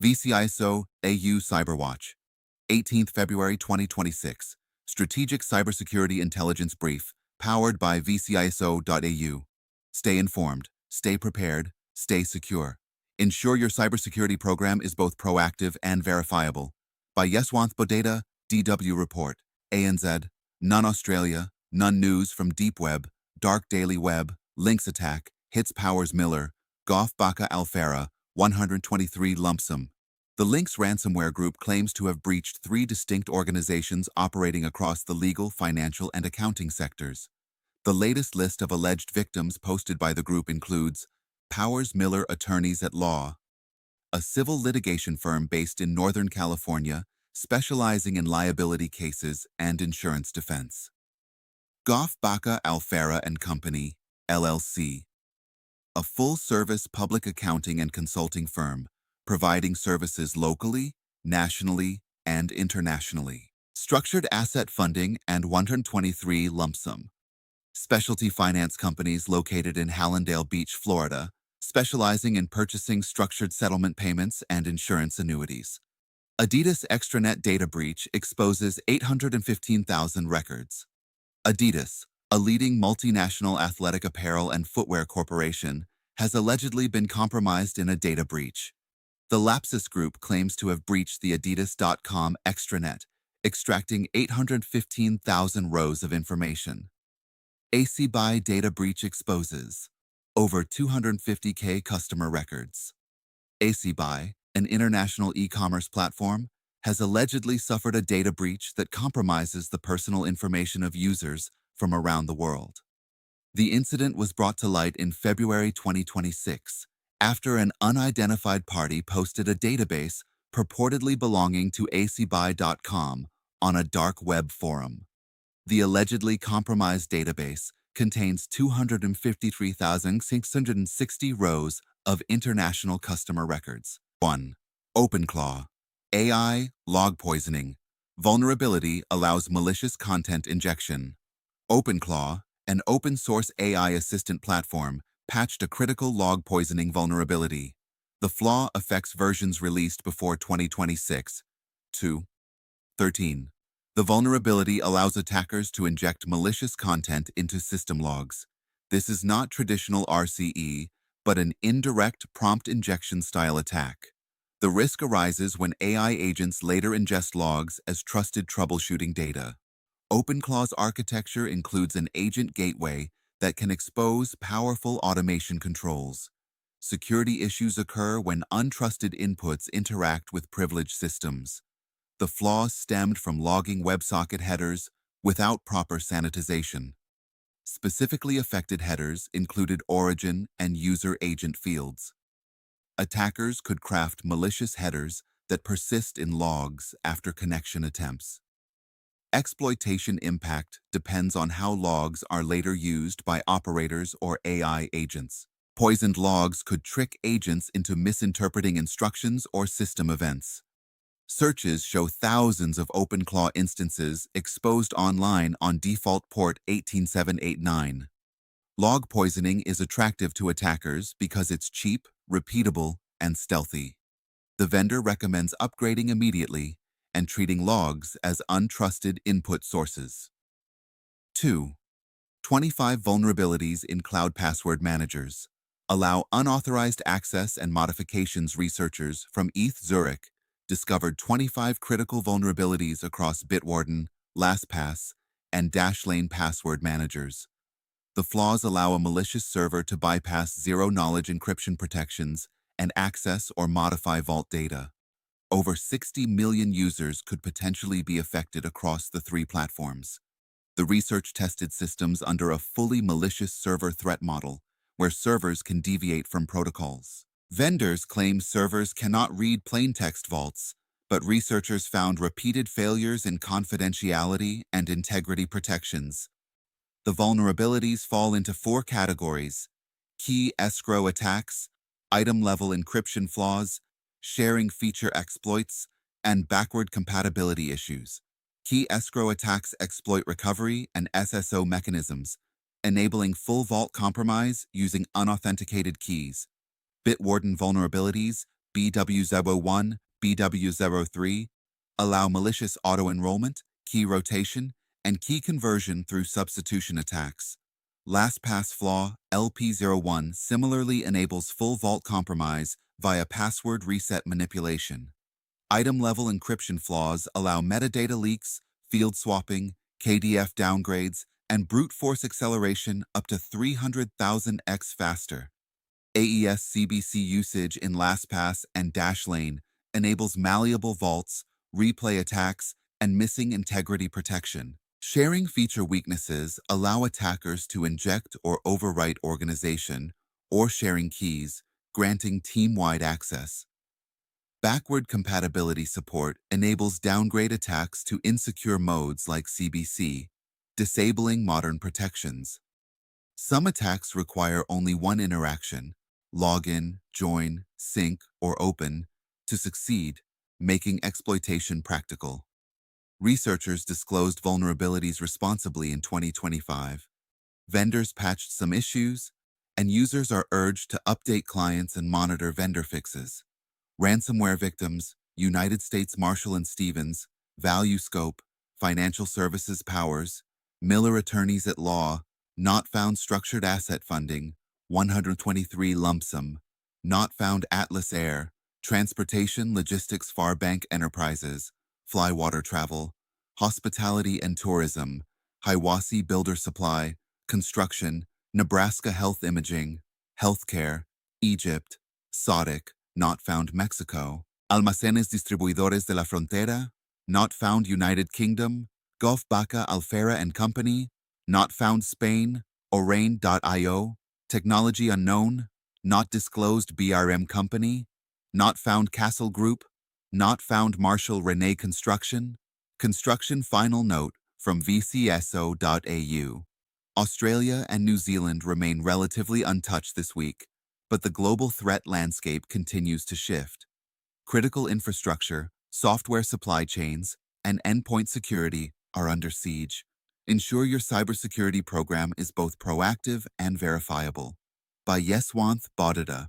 VCISO AU Cyberwatch, 18th February 2026. Strategic Cybersecurity Intelligence Brief, powered by vciso-au. Stay informed, stay prepared, stay secure. Ensure your cybersecurity program is both proactive and verifiable. By Yeswanth Bodeta, DW Report, ANZ, None Australia, None News from Deep Web, Dark Daily Web, Links Attack, Hits Powers Miller, Goff Baka Alfara, 123 lump sum. The Lynx ransomware group claims to have breached 3 distinct organizations operating across the legal, financial, and accounting sectors. The latest list of alleged victims posted by the group includes Powers Miller Attorneys at Law, a civil litigation firm based in Northern California specializing in liability cases and insurance defense. Goff Baka Alfara and Company, LLC, a full-service public accounting and consulting firm providing services locally, nationally, and internationally. Structured asset funding and 123 lump sum. Specialty finance companies located in Hallandale Beach, Florida, specializing in purchasing structured settlement payments and insurance annuities. Adidas extranet data breach exposes 815,000 records. Adidas, a leading multinational athletic apparel and footwear corporation, has allegedly been compromised in a data breach. The Lapsus Group claims to have breached the Adidas.com extranet, extracting 815,000 rows of information. ACBuy data breach exposes over 250K customer records. ACBuy, an international e-commerce platform, has allegedly suffered a data breach that compromises the personal information of users from around the world. The incident was brought to light in February 2026 after an unidentified party posted a database purportedly belonging to acbuy.com on a dark web forum. The allegedly compromised database contains 253,660 rows of international customer records. 1. OpenClaw. AI log poisoning. Vulnerability allows malicious content injection. OpenClaw, an open-source AI assistant platform, patched a critical log poisoning vulnerability. The flaw affects versions released before 2026. 2. 13. The vulnerability allows attackers to inject malicious content into system logs. This is not traditional RCE, but an indirect prompt injection style attack. The risk arises when AI agents later ingest logs as trusted troubleshooting data. OpenClaw's architecture includes an agent gateway that can expose powerful automation controls. Security issues occur when untrusted inputs interact with privileged systems. The flaws stemmed from logging WebSocket headers without proper sanitization. Specifically affected headers included origin and user agent fields. Attackers could craft malicious headers that persist in logs after connection attempts. Exploitation impact depends on how logs are later used by operators or AI agents. Poisoned logs could trick agents into misinterpreting instructions or system events. Searches show thousands of OpenClaw instances exposed online on default port 18789. Log poisoning is attractive to attackers because it's cheap, repeatable, and stealthy. The vendor recommends upgrading immediately and treating logs as untrusted input sources. 2. 25 vulnerabilities in cloud password managers. Allow unauthorized access and modifications. Researchers from ETH Zurich discovered 25 critical vulnerabilities across Bitwarden, LastPass, and Dashlane password managers. The flaws allow a malicious server to bypass zero-knowledge encryption protections and access or modify vault data. Over 60 million users could potentially be affected across the 3 platforms. The research tested systems under a fully malicious server threat model, where servers can deviate from protocols. Vendors claim servers cannot read plaintext vaults, but researchers found repeated failures in confidentiality and integrity protections. The vulnerabilities fall into 4 categories: key escrow attacks, item-level encryption flaws, sharing feature exploits, and backward compatibility issues. Key escrow attacks exploit recovery and SSO mechanisms, enabling full vault compromise using unauthenticated keys. Bitwarden vulnerabilities BW01, BW03 allow malicious auto-enrollment, key rotation, and key conversion through substitution attacks. LastPass flaw LP01 similarly enables full vault compromise via password reset manipulation. Item-level encryption flaws allow metadata leaks, field swapping, KDF downgrades, and brute force acceleration up to 300,000x faster. AES CBC usage in LastPass and Dashlane enables malleable vaults, replay attacks, and missing integrity protection. Sharing feature weaknesses allow attackers to inject or overwrite organization or sharing keys, granting team-wide access. Backward compatibility support enables downgrade attacks to insecure modes like CBC, disabling modern protections. Some attacks require only one interaction, login, join, sync, or open, to succeed, making exploitation practical. Researchers disclosed vulnerabilities responsibly in 2025. Vendors patched some issues, and users are urged to update clients and monitor vendor fixes. Ransomware victims, United States Marshall and Stevens, Value Scope, Financial Services Powers, Miller Attorneys at Law, not found structured asset funding, 123 lump sum, not found Atlas Air, Transportation Logistics Farbank Enterprises, Flywater Travel, Hospitality and Tourism, Hiwassee Builder Supply, Construction, Nebraska Health Imaging, Healthcare, Egypt, Sodic, not found Mexico, Almacenes Distribuidores de la Frontera, not found United Kingdom, Gulf Baca Alfera and Company, not found Spain, Orain.io, Technology Unknown, not disclosed BRM Company, not found Castle Group, not found Marshall Renee Construction, Construction Final Note from vciso-au. Australia and New Zealand remain relatively untouched this week, but the global threat landscape continues to shift. Critical infrastructure, software supply chains, and endpoint security are under siege. Ensure your cybersecurity program is both proactive and verifiable. By Yeswanth Bodada.